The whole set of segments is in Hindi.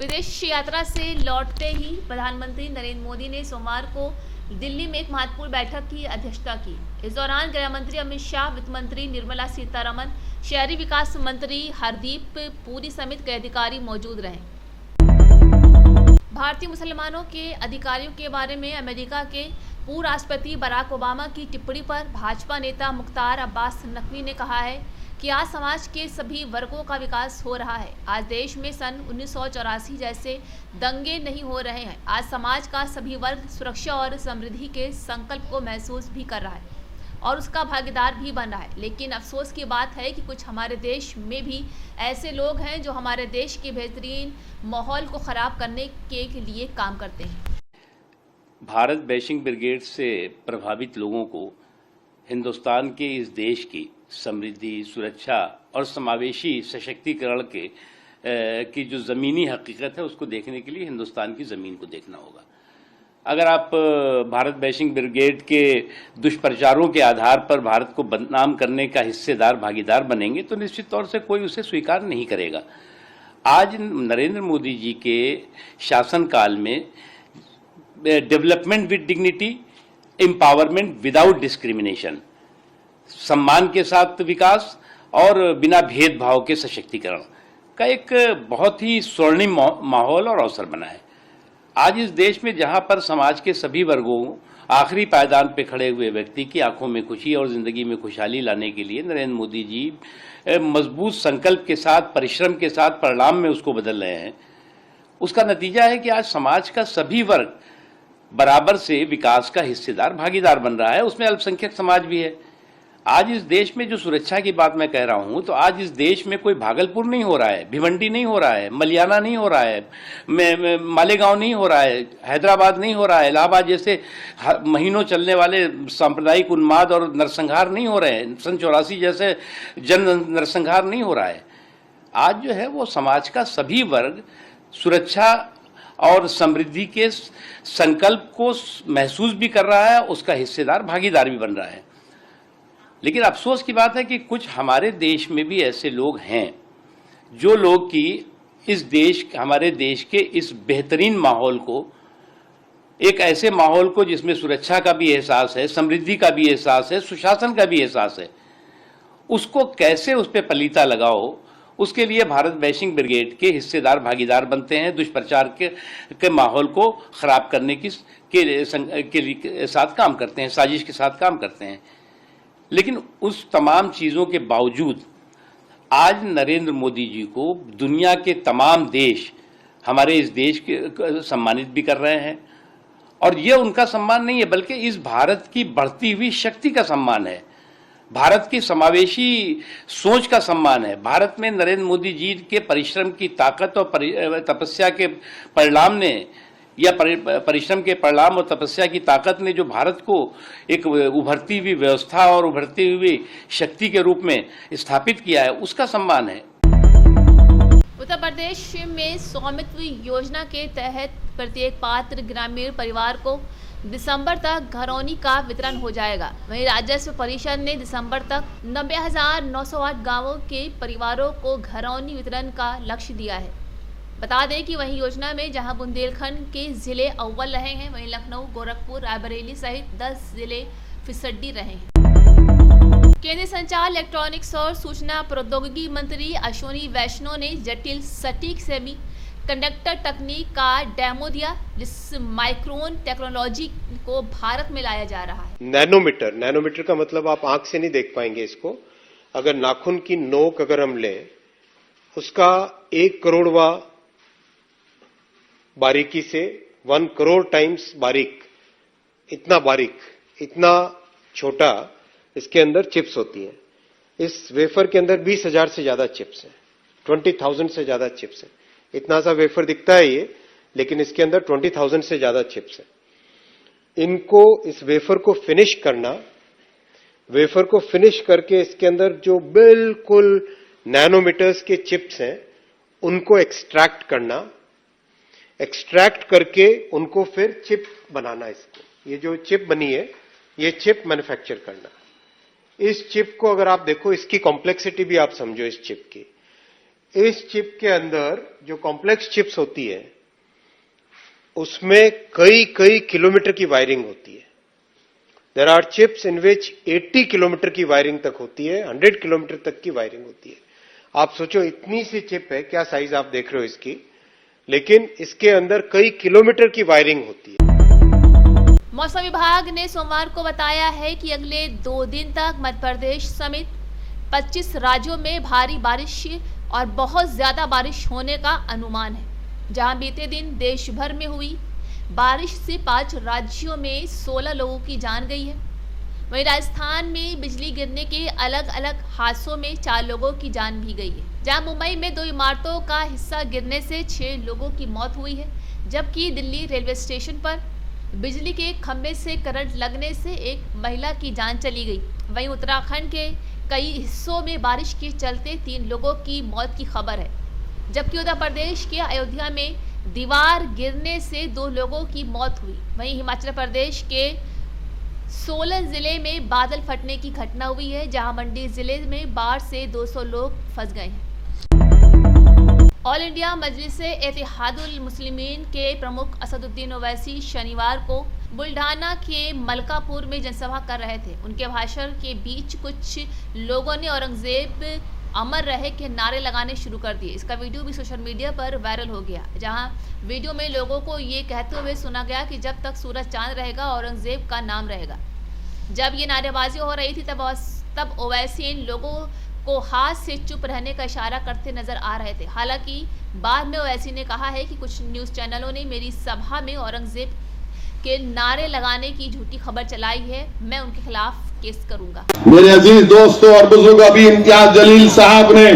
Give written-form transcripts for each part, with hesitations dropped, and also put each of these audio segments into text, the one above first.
विदेश यात्रा से लौटते ही प्रधानमंत्री नरेंद्र मोदी ने सोमवार को दिल्ली में एक महत्वपूर्ण बैठक की अध्यक्षता की। इस दौरान गृह मंत्री अमित शाह, वित्त मंत्री निर्मला सीतारमण, शहरी विकास मंत्री हरदीप पुरी समेत कई अधिकारी मौजूद रहे। भारतीय मुसलमानों के अधिकारियों के बारे में अमेरिका के पूर्व राष्ट्रपति बराक ओबामा की टिप्पणी पर भाजपा नेता मुख्तार अब्बास नकवी ने कहा है कि आज समाज के सभी वर्गों का विकास हो रहा है। आज देश में सन 1984 जैसे दंगे नहीं हो रहे हैं। आज समाज का सभी वर्ग सुरक्षा और समृद्धि के संकल्प को महसूस भी कर रहा है और उसका भागीदार भी बन रहा है। लेकिन अफसोस की बात है कि कुछ हमारे देश में भी ऐसे लोग हैं जो हमारे देश के बेहतरीन माहौल को खराब करने के लिए काम करते हैं। भारत बैशिंग ब्रिगेड से प्रभावित लोगों को हिंदुस्तान के इस देश की समृद्धि, सुरक्षा और समावेशी सशक्तिकरण की जो ज़मीनी हकीकत है उसको देखने के लिए हिंदुस्तान की ज़मीन को देखना होगा। अगर आप भारत बैशिंग ब्रिगेड के दुष्प्रचारों के आधार पर भारत को बदनाम करने का हिस्सेदार, भागीदार बनेंगे तो निश्चित तौर से कोई उसे स्वीकार नहीं करेगा। आज नरेंद्र मोदी जी के शासनकाल में development with dignity, empowerment without discrimination, सम्मान के साथ विकास और बिना भेदभाव के सशक्तिकरण का एक बहुत ही स्वर्णिम माहौल और अवसर बना है। आज इस देश में जहां पर समाज के सभी वर्गों, आखिरी पायदान पे खड़े हुए व्यक्ति की आंखों में खुशी और जिंदगी में खुशहाली लाने के लिए नरेंद्र मोदी जी मजबूत संकल्प के साथ, परिश्रम के साथ परिणाम में उसको बदल रहे हैं, उसका नतीजा है कि आज समाज का सभी वर्ग बराबर से विकास का हिस्सेदार, भागीदार बन रहा है। उसमें अल्पसंख्यक समाज भी है। आज इस देश में जो सुरक्षा की बात मैं कह रहा हूं, तो आज इस देश में कोई भागलपुर नहीं हो रहा है, भिवंडी नहीं हो रहा है, मलियाना नहीं हो रहा है, मालेगांव नहीं हो रहा है, हैदराबाद नहीं हो रहा है, इलाहाबाद जैसे महीनों चलने वाले सांप्रदायिक उन्माद और नरसंहार नहीं हो रहे हैं, सन 84 जैसे जन नरसंहार नहीं हो रहा है। आज जो है वो समाज का सभी वर्ग सुरक्षा और समृद्धि के संकल्प को महसूस भी कर रहा है, उसका हिस्सेदार, भागीदार भी बन रहा है। लेकिन अफसोस की बात है कि कुछ हमारे देश में भी ऐसे लोग हैं जो लोग कि हमारे देश के इस बेहतरीन माहौल को, एक ऐसे माहौल को जिसमें सुरक्षा का भी एहसास है, समृद्धि का भी एहसास है, सुशासन का भी एहसास है, उसको कैसे उस पर पलीता लगाओ, उसके लिए भारत बैशिंग ब्रिगेड के हिस्सेदार, भागीदार बनते हैं, दुष्प्रचार के माहौल को खराब करने के साथ काम करते हैं, साजिश के साथ काम करते हैं। लेकिन उस तमाम चीज़ों के बावजूद आज नरेंद्र मोदी जी को दुनिया के तमाम देश हमारे इस देश के सम्मानित भी कर रहे हैं। और यह उनका सम्मान नहीं है, बल्कि इस भारत की बढ़ती हुई शक्ति का सम्मान है, भारत की समावेशी सोच का सम्मान है। भारत में नरेंद्र मोदी जी के परिश्रम की ताकत और तपस्या के परिणाम ने, या परिश्रम के परिणाम और तपस्या की ताकत ने जो भारत को एक उभरती हुई व्यवस्था और उभरती हुई शक्ति के रूप में स्थापित किया है, उसका सम्मान है। उत्तर प्रदेश में स्वामित्व योजना के तहत प्रत्येक पात्र ग्रामीण परिवार को दिसंबर तक घरौनी का वितरण हो जाएगा। वहीं राजस्व परिषद ने दिसंबर तक 90,908 गांवों के परिवारों को घरौनी वितरण का लक्ष्य दिया है। बता दें कि वहीं योजना में जहां बुंदेलखंड के जिले अव्वल रहे हैं, वहीं लखनऊ, गोरखपुर, रायबरेली सहित 10 जिले फिसड्डी रहे हैं। केंद्रीय संचार, इलेक्ट्रॉनिक्स और सूचना प्रौद्योगिकी मंत्री अश्विनी वैष्णव ने जटिल सटीक सेमी कंडक्टर तकनीक का डेमो दिया, जिस माइक्रोन टेक्नोलॉजी को भारत में लाया जा रहा है। नैनोमीटर का मतलब आप आंख से नहीं देख पाएंगे इसको। अगर नाखून की नोक अगर हम लें, उसका 1 करोड़वा बारीकी से 1 करोड़ टाइम्स बारीक, इतना छोटा इसके अंदर चिप्स होती हैं। इस वेफर के अंदर 20,000 से ज्यादा चिप्स हैं, 20,000 से ज्यादा चिप्स हैं। इतना सा वेफर दिखता है ये, लेकिन इसके अंदर 20,000 से ज्यादा चिप्स हैं। इस वेफर को फिनिश करके इसके अंदर जो बिल्कुल नैनोमीटर्स के चिप्स हैं उनको एक्सट्रैक्ट करके उनको फिर चिप बनाना। इसको, ये जो चिप बनी है, ये चिप मैन्युफैक्चर करना। इस चिप को अगर आप देखो, इसकी कॉम्प्लेक्सिटी भी आप समझो। इस चिप की इस चिप के अंदर जो कॉम्प्लेक्स चिप्स होती है उसमें कई कई किलोमीटर की वायरिंग होती है। There are chips in which 80 kilometre की वायरिंग तक होती है, 100 किलोमीटर तक की वायरिंग होती है। आप सोचो इतनी सी चिप है, क्या साइज आप देख रहे हो इसकी, लेकिन इसके अंदर कई किलोमीटर की वायरिंग होती है। मौसम विभाग ने सोमवार को बताया है कि अगले 2 दिन तक मध्य प्रदेश समेत 25 राज्यों में भारी बारिश और बहुत ज्यादा बारिश होने का अनुमान है। जहां बीते दिन देश भर में हुई बारिश से 5 राज्यों में 16 लोगों की जान गई है। वहीं राजस्थान में बिजली गिरने के अलग अलग हादसों में 4 लोगों की जान भी गई है। जहां मुंबई में 2 इमारतों का हिस्सा गिरने से 6 लोगों की मौत हुई है, जबकि दिल्ली रेलवे स्टेशन पर बिजली के खंभे से करंट लगने से एक महिला की जान चली गई। वहीं उत्तराखंड के कई हिस्सों में बारिश के चलते 3 लोगों की मौत की खबर है, जबकि उत्तर प्रदेश के अयोध्या में दीवार गिरने से 2 लोगों की मौत हुई। वहीं हिमाचल प्रदेश के सोलन जिले में बादल फटने की घटना हुई है, जहां मंडी जिले में बाढ़ से 200 लोग फंस गए हैं। ऑल इंडिया मजलिस-ए-इत्तेहादुल मुस्लिमीन के प्रमुख असदुद्दीन ओवैसी शनिवार को बुल्ढाना के मलकापुर में जनसभा कर रहे थे। उनके भाषण के बीच कुछ लोगों ने औरंगजेब अमर रहे के नारे लगाने शुरू कर दिए। इसका वीडियो भी सोशल मीडिया पर वायरल हो गया, जहां वीडियो में लोगों को ये कहते हुए सुना गया कि जब तक सूरज चांद रहेगा औरंगजेब का नाम रहेगा। जब ये नारेबाजी हो रही थी तब ओवैसी इन लोगों को हाथ से चुप रहने का इशारा करते नजर आ रहे थे। हालांकि बाद में ओवैसी ने कहा है कि कुछ न्यूज़ चैनलों ने मेरी सभा में औरंगजेब के नारे लगाने की झूठी खबर चलाई है, मैं उनके खिलाफ केस करूंगा। मेरे अजीज दोस्तों और बुजुर्ग, अभी इम्तियाज जलील साहब ने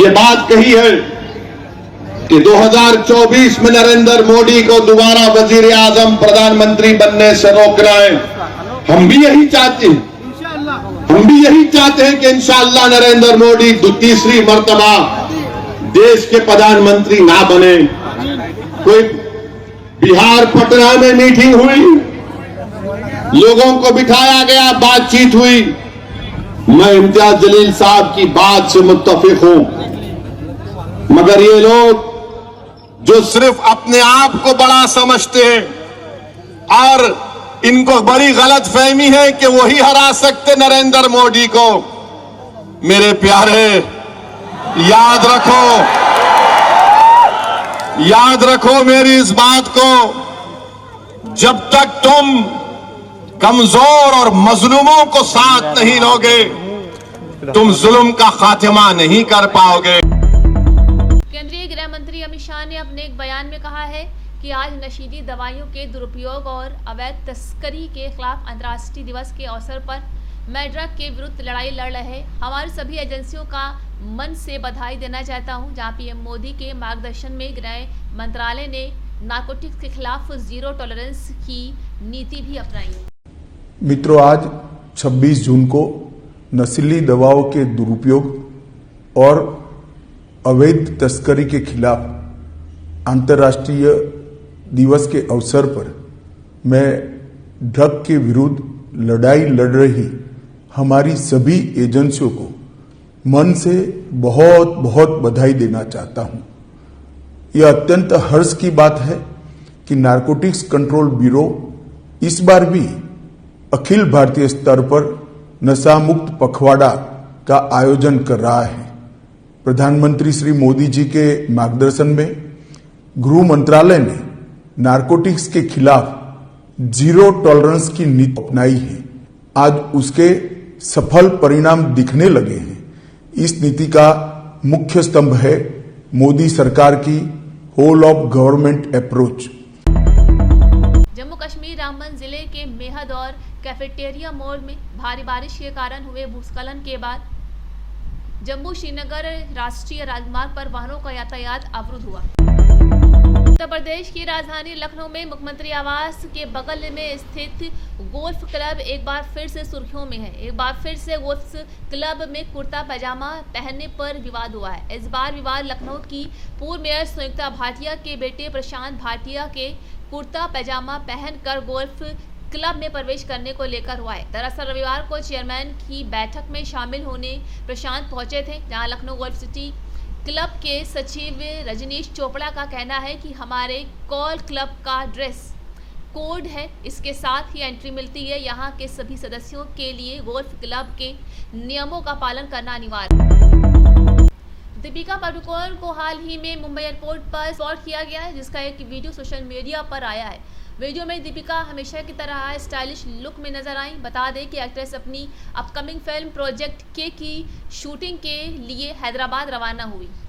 ये बात कही है कि 2024 में नरेंद्र मोदी को दोबारा वजीर आजम प्रधानमंत्री बनने से रोकना है। हम भी यही चाहते हैं, कि इंशाअल्लाह नरेंद्र मोदी तीसरी मर्तबा देश के प्रधानमंत्री ना बने। कोई बिहार पटना में मीटिंग हुई, लोगों को बिठाया गया, बातचीत हुई। मैं इम्तियाज जलील साहब की बात से मुत्तफिक हूं, मगर ये लोग जो सिर्फ अपने आप को बड़ा समझते हैं और इनको बड़ी गलत फहमी है कि वही हरा सकते नरेंद्र मोदी को। मेरे प्यारे, याद रखो मेरी इस बात को, जब तक तुम कमजोर और मजलूमों को साथ नहीं लोगे, तुम जुल्म का खात्मा नहीं कर पाओगे। केंद्रीय गृह मंत्री अमित शाह ने अपने एक बयान में कहा है कि आज नशीली दवाइयों के दुरुपयोग और अवैध तस्करी के खिलाफ अंतर्राष्ट्रीय दिवस के अवसर पर मैं ड्रग के विरुद्ध लड़ाई लड़ रहे हमारी सभी एजेंसियों का मन से बधाई देना चाहता हूं, जहां पीएम मोदी के मार्गदर्शन में गृह मंत्रालय ने नारकोटिक्स के खिलाफ 0 टॉलरेंस की नीति भी अपनाई है। मित्रों, आज 26 जून को नशीली दवाओं के दुरुपयोग और अवैध तस्करी के खिलाफ अंतर्राष्ट्रीय दिवस के अवसर पर मैं ड्रग के विरुद्ध लड़ाई लड़ रही हमारी सभी एजेंसियों को मन से बहुत बहुत बधाई देना चाहता हूं। यह अत्यंत हर्ष की बात है कि नारकोटिक्स कंट्रोल ब्यूरो इस बार भी अखिल भारतीय स्तर पर नशा मुक्त पखवाड़ा का आयोजन कर रहा है। प्रधानमंत्री श्री मोदी जी के मार्गदर्शन में गृह मंत्रालय ने नारकोटिक्स के खिलाफ 0 टॉलरेंस की नीति अपनाई है। आज उसके सफल परिणाम दिखने लगे हैं। इस नीति का मुख्य स्तंभ है मोदी सरकार की whole of government approach. Jammu Kashmir Ramban जिले के मेहद और कैफेटेरिया मोड़ में भारी बारिश के कारण हुए भूस्खलन के बाद जम्मू श्रीनगर राष्ट्रीय राजमार्ग पर वाहनों का यातायात अवरुद्ध हुआ। उत्तर प्रदेश की राजधानी लखनऊ में मुख्यमंत्री आवास के बगल में स्थित गोल्फ क्लब एक बार फिर से सुर्खियों में है। एक बार फिर से गोल्फ क्लब में कुर्ता पैजामा पहनने पर विवाद हुआ है। इस बार विवाद लखनऊ की पूर्व मेयर संयुक्ता भाटिया के बेटे प्रशांत भाटिया के कुर्ता पैजामा पहनकर गोल्फ क्लब में प्रवेश करने को लेकर हुआ है। दरअसल रविवार को चेयरमैन की बैठक में शामिल होने प्रशांत पहुंचे थे, जहां लखनऊ गोल्फ सिटी क्लब के सचिव रजनीश चोपड़ा का कहना है कि हमारे कॉल क्लब का ड्रेस कोड है, इसके साथ ही एंट्री मिलती है। यहाँ के सभी सदस्यों के लिए गोल्फ क्लब के नियमों का पालन करना अनिवार्य है। दीपिका पादुकोण को हाल ही में मुंबई एयरपोर्ट पर स्पॉट किया गया है, जिसका एक वीडियो सोशल मीडिया पर आया है। वीडियो में दीपिका हमेशा की तरह स्टाइलिश लुक में नजर आई। बता दें कि एक्ट्रेस अपनी अपकमिंग फिल्म प्रोजेक्ट के की शूटिंग के लिए हैदराबाद रवाना हुई।